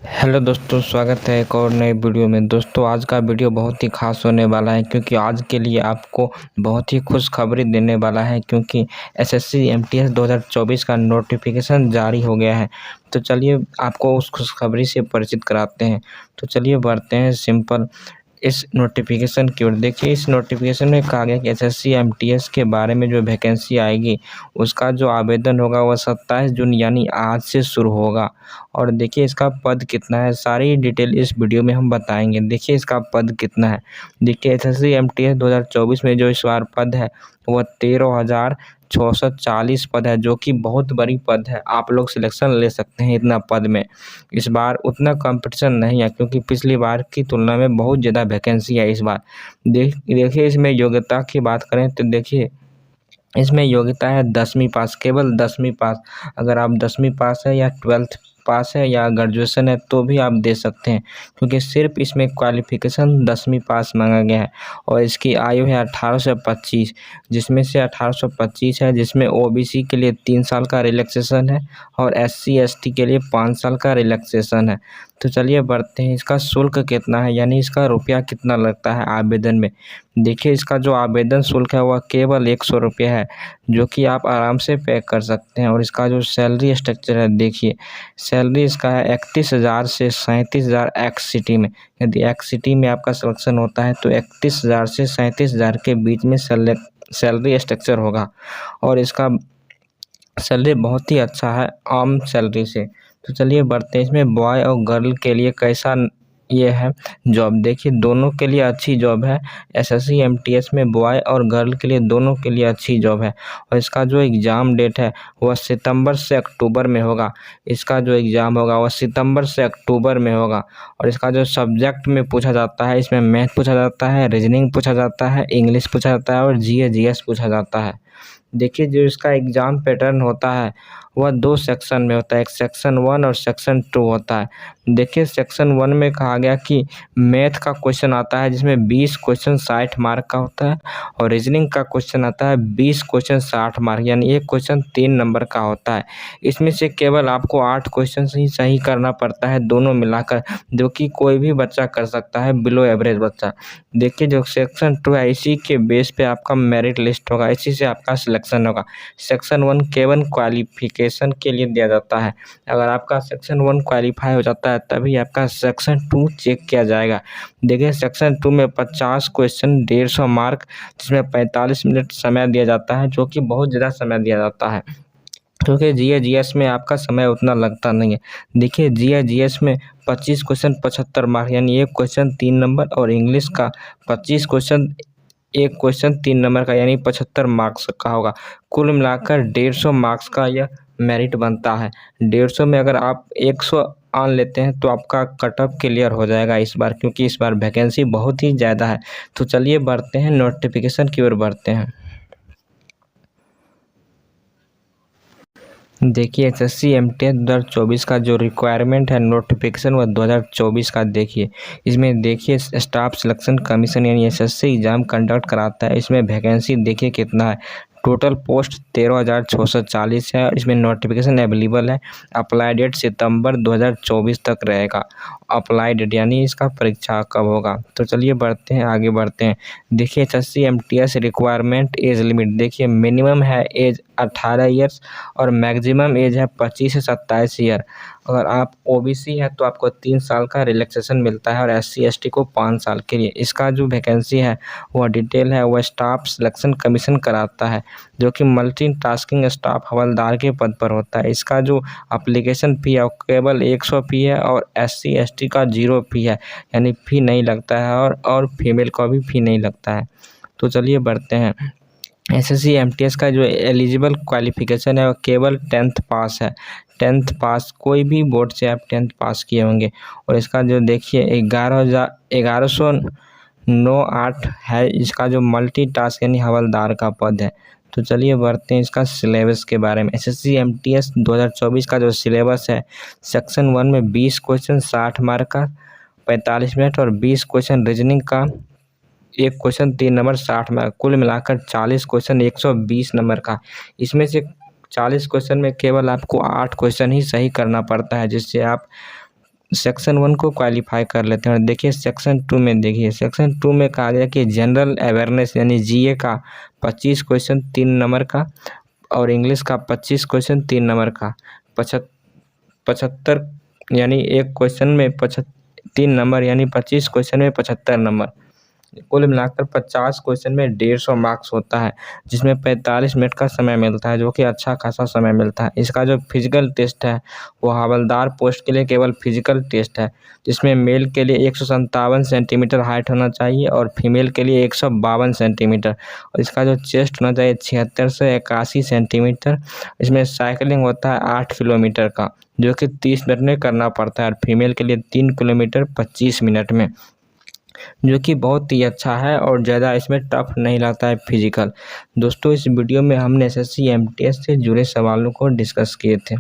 Hello दोस्तों, स्वागत है एक और नए वीडियो में। दोस्तों, आज का वीडियो बहुत ही खास होने वाला है क्योंकि आज के लिए आपको बहुत ही खुशखबरी देने वाला है क्योंकि एसएससी एमटीएस 2024 का नोटिफिकेशन जारी हो गया है। तो चलिए आपको उस खुशखबरी से परिचित कराते हैं। तो चलिए बढ़ते हैं सिंपल इस नोटिफिकेशन की ओर। देखिए, इस नोटिफिकेशन में कहा गया कि एसएससी एमटीएस के बारे में जो वैकेंसी आएगी उसका जो आवेदन होगा वह 27 जून यानी आज से शुरू होगा। और देखिए इसका पद कितना है, सारी डिटेल इस वीडियो में हम बताएंगे। देखिए इसका पद कितना है। देखिए एसएससी एमटीएस 2024 में जो इस बार पद है वह 13,640 पद है, जो कि बहुत बड़ी पद है। आप लोग सिलेक्शन ले सकते हैं इतना पद में। इस बार उतना कंपटीशन नहीं है क्योंकि पिछली बार की तुलना में बहुत ज़्यादा वैकेंसी है इस बार। देखिए इसमें योग्यता की बात करें तो देखिए इसमें योग्यता है 10वीं पास, केवल 10वीं पास। अगर आप 10वीं पास है या 12th पास है या ग्रेजुएशन है तो भी आप दे सकते हैं क्योंकि सिर्फ इसमें क्वालिफिकेशन 10वीं पास मांगा गया है। और इसकी आयु है 18 से 25, जिसमें से 18 से 25 है, जिसमें ओबीसी के लिए 3 साल का रिलैक्सेशन है और एससी एसटी के लिए 5 साल का रिलैक्सेशन है। तो चलिए बढ़ते हैं, इसका शुल्क कितना है यानी इसका रुपया कितना लगता है आवेदन में। देखिए इसका जो आवेदन शुल्क है वह केवल 100 रुपये है, जो कि आप आराम से पे कर सकते हैं। और इसका जो सैलरी स्ट्रक्चर है, देखिए सैलरी इसका है 31,000 से 37,000 एक्स सिटी में। यदि एक्स सिटी में आपका सिलेक्शन होता है तो 31,000 से 37,000 के बीच में सैलरी स्ट्रक्चर होगा। और इसका सैलरी बहुत ही अच्छा है आम सैलरी से। तो चलिए बढ़ते हैं, इसमें बॉय और गर्ल के लिए कैसा ये है जॉब। देखिए दोनों के लिए अच्छी जॉब है। एसएससी एमटीएस में बॉय और गर्ल के लिए दोनों के लिए अच्छी जॉब है। और इसका जो एग्ज़ाम डेट है वह सितंबर से अक्टूबर में होगा। इसका जो एग्ज़ाम होगा वह सितंबर से अक्टूबर में होगा। और इसका जो सब्जेक्ट में पूछा जाता है, इसमें मैथ पूछा जाता है, रीजनिंग पूछा जाता है, इंग्लिश पूछा जाता है और जीएस पूछा जाता है। देखिए जो इसका एग्ज़ाम पैटर्न होता है वह 2 सेक्शन में होता है, एक सेक्शन 1 और सेक्शन 2 होता है। देखिए सेक्शन 1 में कहा गया कि मैथ का क्वेश्चन आता है जिसमें 20 क्वेश्चन 60 मार्क का होता है। और रीजनिंग का क्वेश्चन आता है 20 क्वेश्चन 60 मार्क, यानी एक क्वेश्चन 3 नंबर का होता है। इसमें से केवल आपको 8 क्वेश्चन ही सही करना पड़ता है दोनों मिलाकर, जो कि कोई भी बच्चा कर सकता है, बिलो एवरेज बच्चा। देखिए जो सेक्शन 2 है इसी के बेस पे आपका मेरिट लिस्ट होगा, इसी से आपका सिलेक्शन होगा। सेक्शन 1 केवल क्वालिफिकेशन के लिए दिया जाता है। अगर आपका सेक्शन 1 क्वालिफाई हो जाता है तभी आपका सेक्शन 2 चेक किया जाएगा। देखिए सेक्शन 2 में 50 क्वेश्चन 150 मार्क, जिसमें 45 मिनट समय दिया जाता है, जो कि बहुत ज़्यादा समय दिया जाता है क्योंकि जीएस में आपका समय उतना लगता नहीं है। देखिए जीएस में 25 क्वेश्चन 75 मार्क, यानी एक क्वेश्चन 3 नंबर। और इंग्लिश का 25 क्वेश्चन, एक क्वेश्चन 3 नंबर का, यानी 75 मार्क्स का होगा। कुल मिलाकर 150 मार्क्स का यह मेरिट बनता है। 150 में अगर आप 100 आन लेते हैं तो आपका कट ऑफ क्लियर हो जाएगा इस बार, क्योंकि इस बार वैकेंसी बहुत ही ज़्यादा है। तो चलिए बढ़ते हैं नोटिफिकेशन की ओर बढ़ते हैं। देखिए एसएससी एमटीएस 2024 का जो रिक्वायरमेंट है नोटिफिकेशन वह 2024 का। देखिए इसमें देखिए स्टाफ सिलेक्शन कमीशन यानी एसएससी एग्ज़ाम कंडक्ट कराता है। इसमें वैकेंसी देखिए कितना है, टोटल पोस्ट 13,640 है। इसमें नोटिफिकेशन अवेलेबल है। अप्लाई डेट सितंबर 2024 तक रहेगा। अप्लाई डेट यानी इसका परीक्षा कब होगा। तो चलिए बढ़ते हैं, आगे बढ़ते हैं। देखिए SSC MTS requirement age limit, देखिए मिनिमम है एज 18 ईयर्स और मैक्सिमम एज है 25 से 27 ईयर। अगर आप ओबीसी है तो आपको 3 साल का रिलैक्सेशन मिलता है और एससी एसटी को 5 साल के लिए। इसका जो वैकेंसी है वह डिटेल है वह स्टाफ सिलेक्शन कमीशन कराता है, जो कि मल्टीटास्किंग स्टाफ हवलदार के पद पर होता है। इसका जो एप्लीकेशन फ़ी है केवल 100 फ़ी है और एससी एसटी का 0 फ़ी है, यानी फ़ी नहीं लगता है। और फीमेल का भी फ़ी नहीं लगता है। तो चलिए बढ़ते हैं, एसएससी एमटीएस का जो एलिजिबल क्वालिफिकेशन है वो केवल 10th पास है। 10th पास, कोई भी बोर्ड से आप 10th पास किए होंगे। और इसका जो देखिए 11,908 है इसका जो मल्टीटास्क यानी हवलदार का पद है। तो चलिए बढ़ते हैं इसका सिलेबस के बारे में। एसएससी एमटीएस 2024 का जो सिलेबस है, सेक्शन 1 में 20 क्वेश्चन 60 मार्क का 45 मिनट और 20 क्वेश्चन रीजनिंग का, एक क्वेश्चन 3 नंबर 60 मार्क, कुल मिलाकर 40 क्वेश्चन 120 नंबर का। इसमें से 40 क्वेश्चन में केवल आपको 8 क्वेश्चन ही सही करना पड़ता है, जिससे आप सेक्शन 1 को क्वालिफाई कर लेते हैं। और देखिए सेक्शन 2 में, देखिए सेक्शन 2 में कहा गया कि जनरल अवेयरनेस यानी जीए का 25 क्वेश्चन 3 नंबर का और इंग्लिश का 25 क्वेश्चन 3 नंबर का 75 यानी एक क्वेश्चन में 3 नंबर यानी 25 क्वेश्चन में 75 नंबर, कुल मिलाकर 50 क्वेश्चन में 150 मार्क्स होता है, जिसमें 45 मिनट का समय मिलता है, जो कि अच्छा खासा समय मिलता है। इसका जो फिजिकल टेस्ट है वो हवलदार पोस्ट के लिए केवल फिजिकल टेस्ट है, जिसमें मेल के लिए 157 सेंटीमीटर हाइट होना चाहिए और फीमेल के लिए 152 सेंटीमीटर, और इसका जो चेस्ट होना चाहिए 76 से 81 सेंटीमीटर। इसमें साइकिलिंग होता है 8 किलोमीटर का, जो कि 30 मिनट में करना पड़ता है, और फीमेल के लिए 3 किलोमीटर 25 मिनट में, जो कि बहुत ही अच्छा है और ज़्यादा इसमें टफ नहीं लगता है फिजिकल। दोस्तों इस वीडियो में हमने एसएससी एमटीएस से जुड़े सवालों को डिस्कस किए थे।